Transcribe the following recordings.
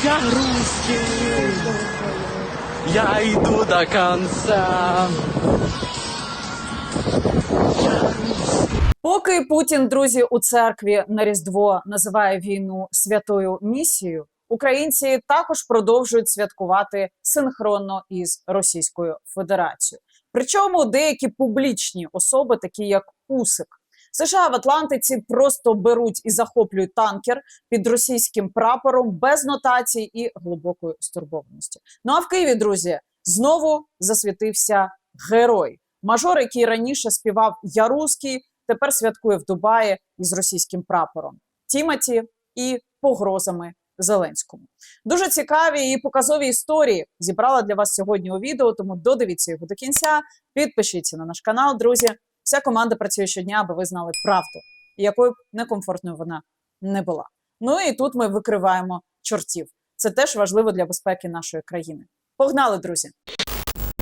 Я русский, я иду до конца. Поки Путін, друзі, у церкві на Різдво називає війну святою місією, українці також продовжують святкувати синхронно із Російською Федерацією. Причому деякі публічні особи, такі як Усик. США в Атлантиці просто беруть і захоплюють танкер під російським прапором без нотацій і глибокої стурбованості. Ну а в Києві, друзі, знову засвітився герой. Мажор, який раніше співав «Я русський», тепер святкує в Дубаї із російським прапором Тімоті і погрозами Зеленському. Дуже цікаві і показові історії зібрала для вас сьогодні у відео, тому додивіться його до кінця, підпишіться на наш канал, друзі. Вся команда працює щодня, аби ви знали правду, якою б некомфортною вона не була. Ну і тут ми викриваємо чортів. Це теж важливо для безпеки нашої країни. Погнали, друзі!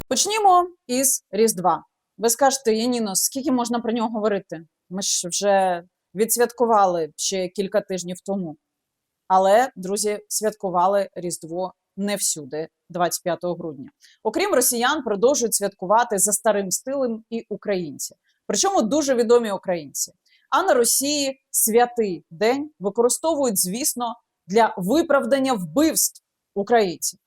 Почнімо із Різдва. Ви скажете, Яніно, скільки можна про нього говорити? Ми ж вже відсвяткували ще кілька тижнів тому. Але, друзі, святкували Різдво не всюди, 25 грудня. Окрім росіян, продовжують святкувати за старим стилем і українці. Причому дуже відомі українці. А на Росії святий день використовують, звісно, для виправдання вбивств українців.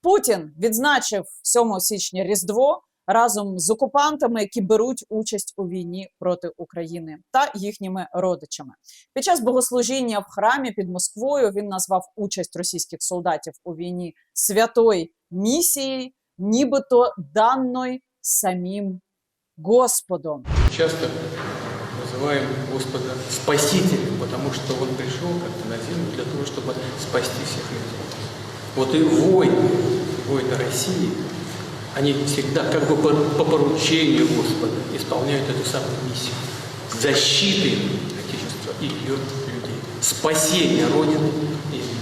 Путін відзначив 7 січня Різдво разом з окупантами, які беруть участь у війні проти України та їхніми родичами. Під час богослужіння в храмі під Москвою він назвав участь російських солдатів у війні святою місією, нібито даною самим Господом. Часто называем Господа Спасителем, потому что Он пришел как-то на землю для того, чтобы спасти всех людей. Вот и войны России, они всегда как бы по поручению Господа исполняют эту самую миссию защиты Отечества и ее людей, спасения Родины и ее людей.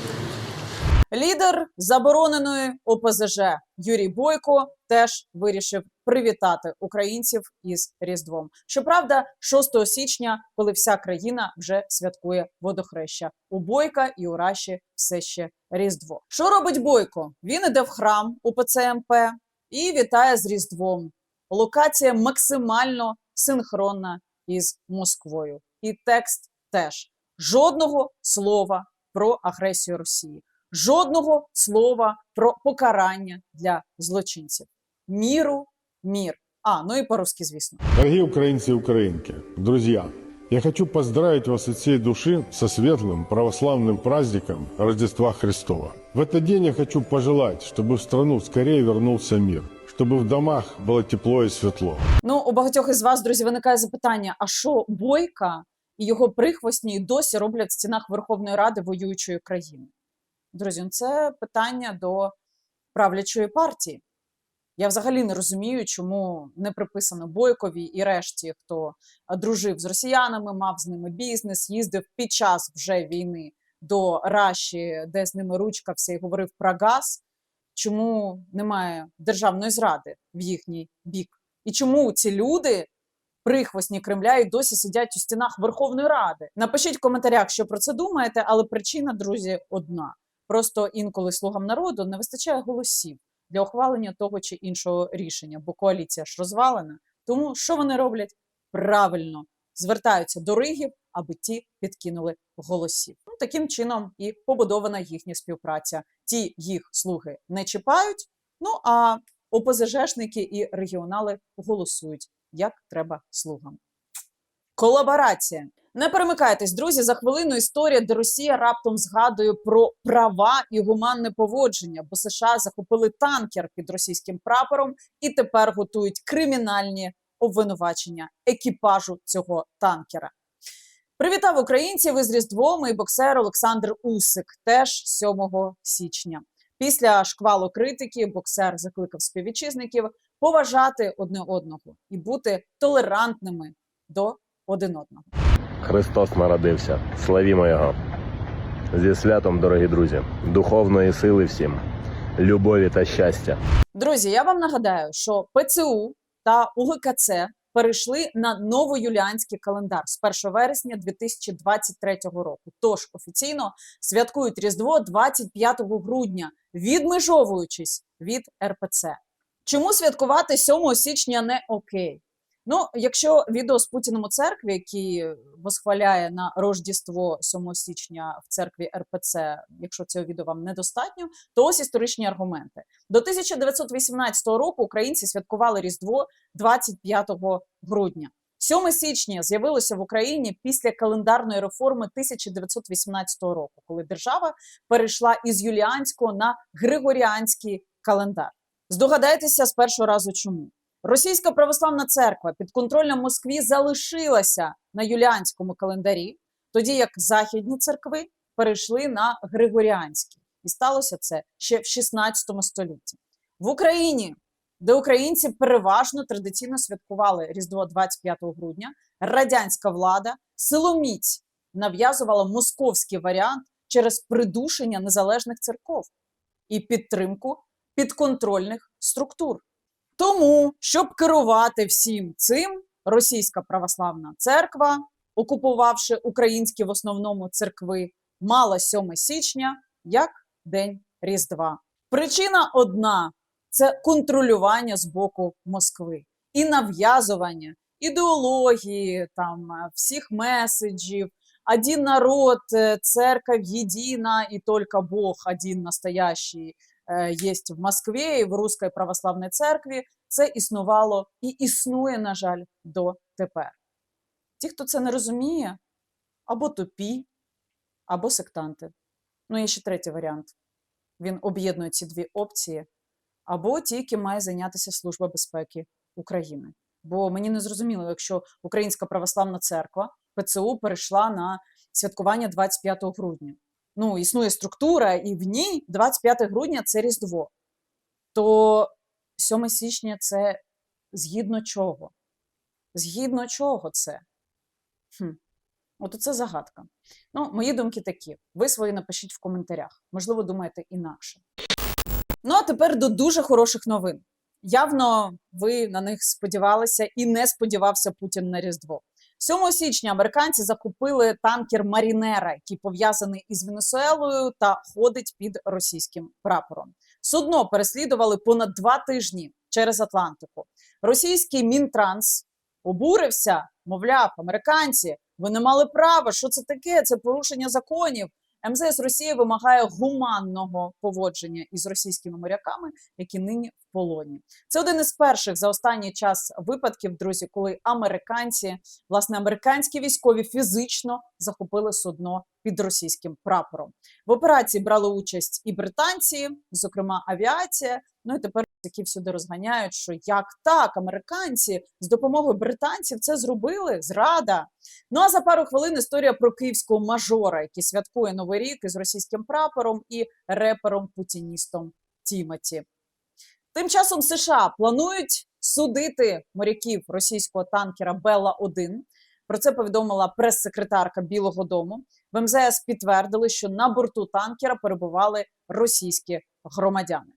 Лідер забороненої ОПЗЖ Юрій Бойко теж вирішив привітати українців із Різдвом. Щоправда, 6 січня, коли вся країна вже святкує водохреща. У Бойка і у Раші все ще Різдво. Що робить Бойко? Він іде в храм УПЦ МП і вітає з Різдвом. Локація максимально синхронна із Москвою. І текст теж. Жодного слова про агресію Росії. Жодного слова про покарання для злочинців. Миру, мир. Ну и по-русски, звісно. Дорогие украинцы и украинки, друзья, я хочу поздравить вас от всей души со светлым православным праздником Рождества Христова. В этот день я хочу пожелать, чтобы в страну скорее вернулся мир, чтобы в домах было тепло и светло. Ну, у багатьох із вас, друзі, виникає запитання, а що Бойка і його прихвостні досі роблять в стінах Верховної Ради воюючої країни? Друзі, це питання до правлячої партії. Я взагалі не розумію, чому не приписано Бойкові і решті, хто дружив з росіянами, мав з ними бізнес, їздив під час вже війни до Раші, де з ними ручкався і говорив про газ. Чому немає державної зради в їхній бік? І чому ці люди, прихвостні Кремля, і досі сидять у стінах Верховної Ради? Напишіть в коментарях, що про це думаєте, але причина, друзі, одна. Просто інколи слугам народу не вистачає голосів для ухвалення того чи іншого рішення, бо коаліція ж розвалена. Тому що вони роблять? Правильно, звертаються до ригів, аби ті підкинули голосів. Таким чином і побудована їхня співпраця. Ті їх слуги не чіпають, а ОПЗЖшники і регіонали голосують, як треба слугам. Колаборація. Не перемикайтесь, друзі, за хвилину історія, де Росія раптом згадує про права і гуманне поводження, бо США захопили танкер під російським прапором і тепер готують кримінальні обвинувачення екіпажу цього танкера. Привітав українців із Різдвом і боксер Олександр Усик, теж 7 січня. Після шквалу критики боксер закликав співвітчизників поважати одне одного і бути толерантними до один одного. Христос народився. Славімо Його. Зі святом, дорогі друзі. Духовної сили всім. Любові та щастя. Друзі, я вам нагадаю, що ПЦУ та УГКЦ перейшли на новоюліанський календар з 1 вересня 2023 року. Тож офіційно святкують Різдво 25 грудня, відмежовуючись від РПЦ. Чому святкувати 7 січня не окей? Ну, якщо відео з Путіним у церкві, який восхваляє на Рождество 7 січня в церкві РПЦ, якщо цього відео вам недостатньо, то ось історичні аргументи. До 1918 року українці святкували Різдво 25 грудня. 7 січня з'явилося в Україні після календарної реформи 1918 року, коли держава перейшла із юліанського на григоріанський календар. Здогадайтеся з першого разу чому. Російська православна церква під контролем Москві залишилася на юліанському календарі, тоді як західні церкви перейшли на григоріанський. І сталося це ще в 16 столітті. В Україні, де українці переважно традиційно святкували Різдво 25 грудня, радянська влада силоміць нав'язувала московський варіант через придушення незалежних церков і підтримку підконтрольних структур. Тому, щоб керувати всім цим, Російська православна церква, окупувавши українські в основному церкви, мала 7 січня як День Різдва. Причина одна – це контролювання з боку Москви і нав'язування ідеології, всіх меседжів, один народ, церковь едина, и только Бог один настоящий есть в Москві і в Руській православній церкві. Це існувало і існує, на жаль, дотепер. Ті, хто це не розуміє, або тупі, або сектанти. Ну, є ще третій варіант. Він об'єднує ці дві опції. Або ті, яким має зайнятися Служба безпеки України. Бо мені не зрозуміло, якщо Українська православна церква, ПЦУ, перейшла на святкування 25 грудня. Ну, існує структура, і в ній 25 грудня – це Різдво. То 7 січня – це згідно чого? Згідно чого це? От це загадка. Ну, мої думки такі. Ви свої напишіть в коментарях. Можливо, думаєте інакше. Ну, а тепер до дуже хороших новин. Явно ви на них сподівалися і не сподівався Путін на Різдво. 7 січня американці закупили танкер «Марінера», який пов'язаний із Венесуелою та ходить під російським прапором. Судно переслідували понад 2 тижні через Атлантику. Російський Мінтранс обурився, мовляв, американці, ви не мали права, що це таке, це порушення законів. МЗС Росії вимагає гуманного поводження із російськими моряками, які нині в полоні. Це один із перших за останній час випадків, друзі, коли американські військові фізично захопили судно під російським прапором. В операції брали участь і британці, зокрема авіація. Ну і тепер які всюди розганяють, що як так, американці з допомогою британців це зробили? Зрада. Ну а за пару хвилин історія про київського мажора, який святкує Новий рік із російським прапором і репером-путіністом Тімоті. Тим часом США планують судити моряків російського танкера «Белла-1». Про це повідомила прес-секретарка Білого дому. В МЗС підтвердили, що на борту танкера перебували російські громадяни.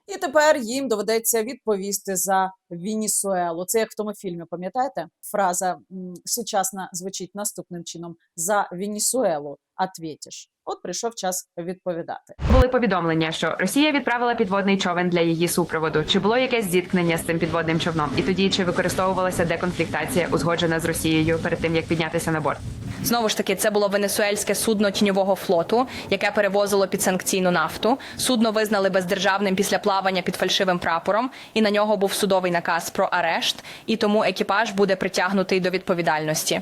І тепер їм доведеться відповісти за Венесуелу. Це як в тому фільмі, пам'ятаєте? Фраза сучасна звучить наступним чином: «За Венесуелу ответиш». От прийшов час відповідати. Були повідомлення, що Росія відправила підводний човен для її супроводу. Чи було якесь зіткнення з цим підводним човном? І тоді, чи використовувалася деконфліктація, узгоджена з Росією перед тим, як піднятися на борт? Знову ж таки, це було венесуельське судно тіньового флоту, яке перевозило підсанкційну нафту. Судно визнали бездержавним після плавання під фальшивим прапором, і на нього був судовий наказ про арешт, і тому екіпаж буде притягнутий до відповідальності.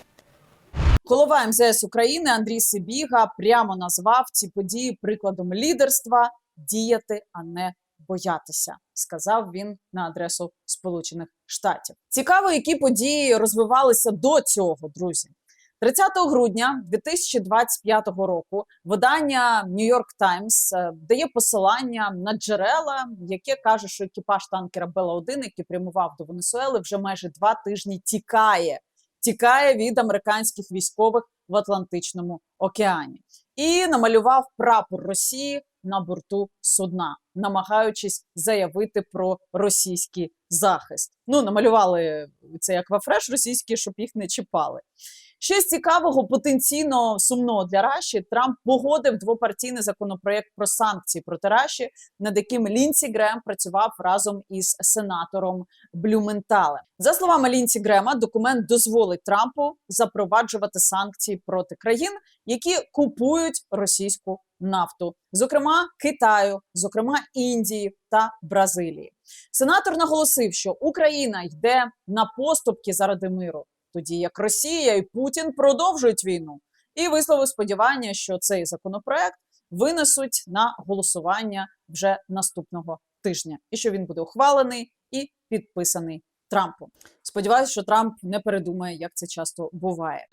Голова МЗС України Андрій Сибіга прямо назвав ці події прикладом лідерства «діяти, а не боятися», сказав він на адресу Сполучених Штатів. Цікаво, які події розвивалися до цього, друзі. 30 грудня 2025 року видання New York Times дає посилання на джерела, яке каже, що екіпаж танкера «Белла-1», який прямував до Венесуели, вже майже 2 тижні тікає від американських військових в Атлантичному океані. І намалював прапор Росії на борту судна, намагаючись заявити про російський захист. Ну, намалювали це як вафреш російський, щоб їх не чіпали. Ще з цікавого, потенційно сумного для Раші, Трамп погодив двопартійний законопроєкт про санкції проти Раші, над яким Лінсі Грем працював разом із сенатором Блюменталем. За словами Лінсі Грема, документ дозволить Трампу запроваджувати санкції проти країн, які купують російську нафту, зокрема Китаю, зокрема Індії та Бразилії. Сенатор наголосив, що Україна йде на поступки заради миру, тоді як Росія і Путін продовжують війну, і висловив сподівання, що цей законопроект винесуть на голосування вже наступного тижня, і що він буде ухвалений і підписаний Трампом. Сподіваюся, що Трамп не передумає, як це часто буває.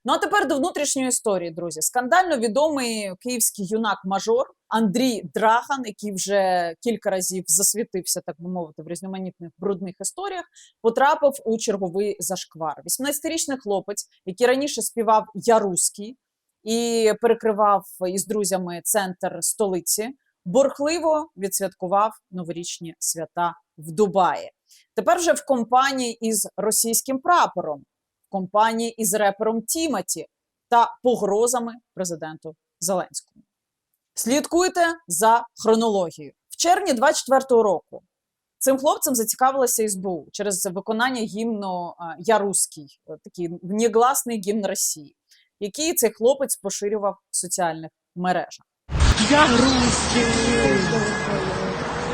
Ну а тепер до внутрішньої історії, друзі. Скандально відомий київський юнак-мажор Андрій Драган, який вже кілька разів засвітився, так би мовити, в різноманітних брудних історіях, потрапив у черговий зашквар. 18-річний хлопець, який раніше співав «Я русський» і перекривав із друзями центр столиці, бурхливо відсвяткував новорічні свята в Дубаї. Тепер вже в компанії із російським прапором, компанії із репером Тімоті та погрозами президенту Зеленському. Слідкуйте за хронологією. В червні 24-го року цим хлопцем зацікавилася СБУ через виконання гімну «Я русський», такий негласний гімн Росії, який цей хлопець поширював в соціальних мережах. Я русский,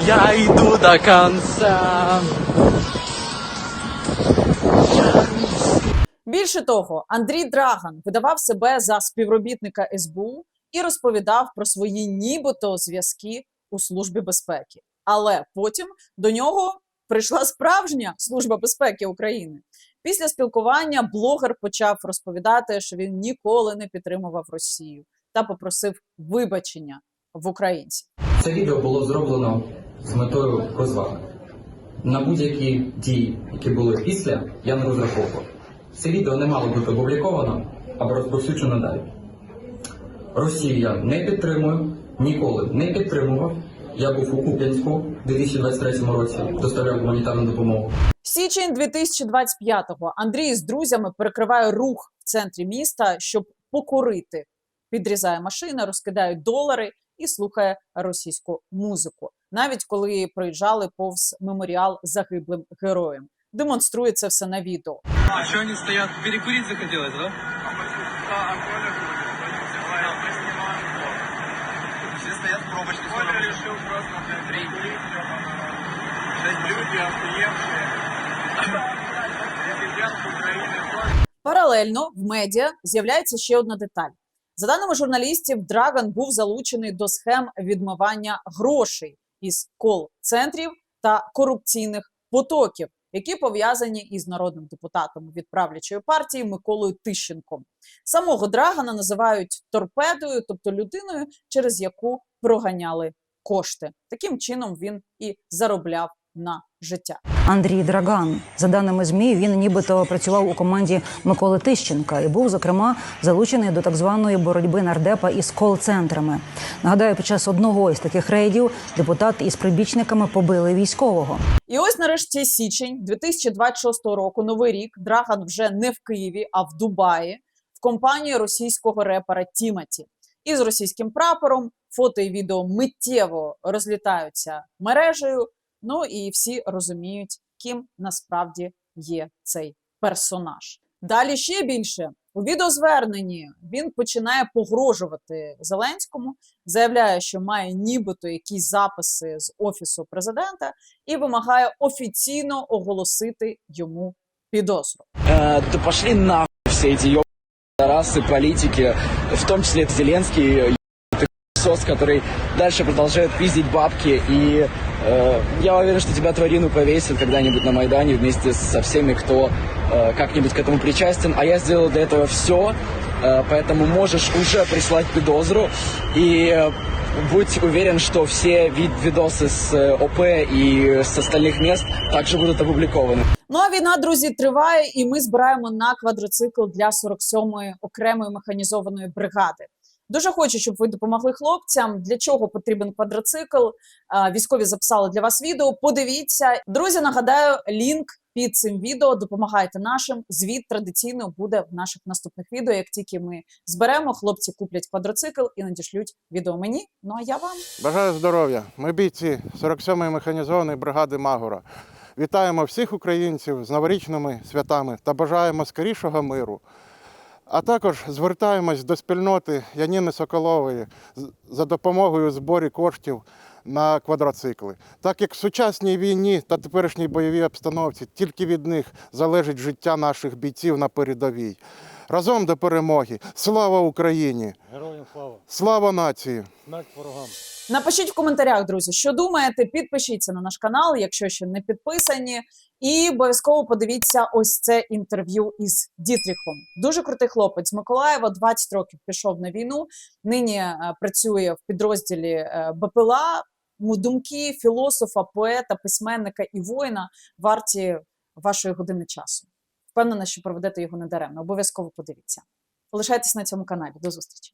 я иду до конца. Більше того, Андрій Драган видавав себе за співробітника СБУ і розповідав про свої нібито зв'язки у Службі безпеки. Але потім до нього прийшла справжня Служба безпеки України. Після спілкування блогер почав розповідати, що він ніколи не підтримував Росію та попросив вибачення в українців. Це відео було зроблено з метою розваги. На будь-які дії, які були після, я не розраховував. Це відео не мало бути опубліковано або розповсюджено далі. Росію я не підтримую, ніколи не підтримував. Я був у Куп'янську у 2023 році, доставляв гуманітарну допомогу. Січень 2025-го Андрій з друзями перекриває рух в центрі міста, щоб покурити. Підрізає машини, розкидає долари і слухає російську музику. Навіть коли проїжджали повз меморіал загиблим героям. Демонструє це все на відео. А что они стоят? Перекурить захотелось, да? Все стоят в пробочке. Коля решил просто перекурить. Люди охуевшие. Президент Украины. Паралельно в медіа з'являється ще одна деталь. За даними журналістів, Драган був залучений до схем відмивання грошей із кол-центрів та корупційних потоків, які пов'язані із народним депутатом від правлячої партії Миколою Тищенком. Самого Драгана називають торпедою, тобто людиною, через яку проганяли кошти. Таким чином він і заробляв на життя. Андрій Драган. За даними ЗМІ, він нібито працював у команді Миколи Тищенка і був, зокрема, залучений до так званої боротьби нардепа із кол-центрами. Нагадаю, під час одного із таких рейдів депутат із прибічниками побили військового. І ось нарешті січень 2026 року, Новий рік, Драган вже не в Києві, а в Дубаї, в компанії російського репера Тімоті. Із російським прапором фото і відео миттєво розлітаються мережею, ну і всі розуміють, ким насправді є цей персонаж. Далі ще більше. У відеозверненні він починає погрожувати Зеленському, заявляє, що має нібито якісь записи з Офісу президента і вимагає офіційно оголосити йому підозру. Да пошли нахуй все эти ебаные расы, политики, в том числе это Зеленский, сос, который дальше продолжает пиздить бабки. И я уверен, что тебя Тварину повесят когда-нибудь на Майдане вместе со всеми, кто как-нибудь к этому причастен. А я сделал для этого все, поэтому можешь уже прислать підозру. И будь уверен, что все видосы с ОП и с остальных мест также будут опубликованы. Ну а війна, друзі, триває, і ми збираємо на квадроцикл для 47-ї окремої механізованої бригади. Дуже хочу, щоб ви допомогли хлопцям. Для чого потрібен квадроцикл? Військові записали для вас відео. Подивіться. Друзі, нагадаю, лінк під цим відео. Допомагайте нашим. Звіт традиційно буде в наших наступних відео. Як тільки ми зберемо, хлопці куплять квадроцикл і надішлють відео мені. Ну а я вам. Бажаю здоров'я. Ми бійці 47-ї механізованої бригади Магура. Вітаємо всіх українців з новорічними святами та бажаємо скорішого миру. А також звертаємось до спільноти Яніни Соколової за допомогою у зборі коштів на квадроцикли. Так як в сучасній війні та теперішній бойовій обстановці тільки від них залежить життя наших бійців на передовій. Разом до перемоги. Слава Україні! Героям слава! Слава нації! Смерть ворогам! Напишіть в коментарях, друзі, що думаєте. Підпишіться на наш канал, якщо ще не підписані. І обов'язково подивіться ось це інтерв'ю із Дітріхом. Дуже крутий хлопець з Миколаєва, 20 років пішов на війну. Нині працює в підрозділі БПЛА. Думки філософа, поета, письменника і воїна варті вашої години часу. Впевнена, що проведете його недаремно. Обов'язково подивіться. Залишайтесь на цьому каналі. До зустрічі.